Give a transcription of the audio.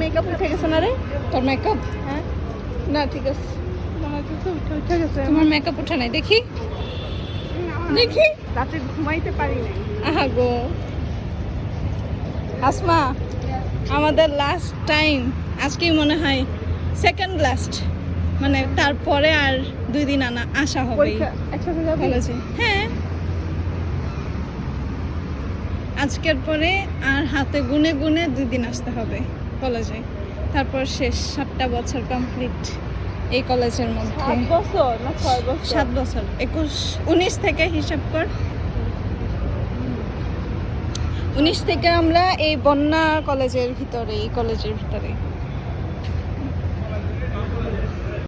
Makeup উঠে গেছে না রে? তোর মেকআপ? হ্যাঁ না ঠিক আছে, আমার কিছু উঠে গেছে। তোমার মেকআপ উঠে নাই, দেখি দেখি। রাতে ঘুমাইতে পারি নাই। আহা গো আসমা, আমাদের লাস্ট টাইম আজকেই মনে হয়, সেকেন্ড লাস্ট, মানে তারপরে আর 2 দিন আসা হবে পরীক্ষা একসাথে যাবি? কলেজে। হ্যাঁ, আজকের পরে আর হাতে গুনে গুনে 2 দিন আসতে হবে কলেজে, তারপর শেষ। 7টা বছর কমপ্লিট এই কলেজের মধ্যে। 7 বছর না 6 বছর? 7 বছর, 19 থেকে হিসাব কর। 19 থেকে আমরা এই বন্যা কলেজের ভিতরে, এই কলেজের ভিতরে।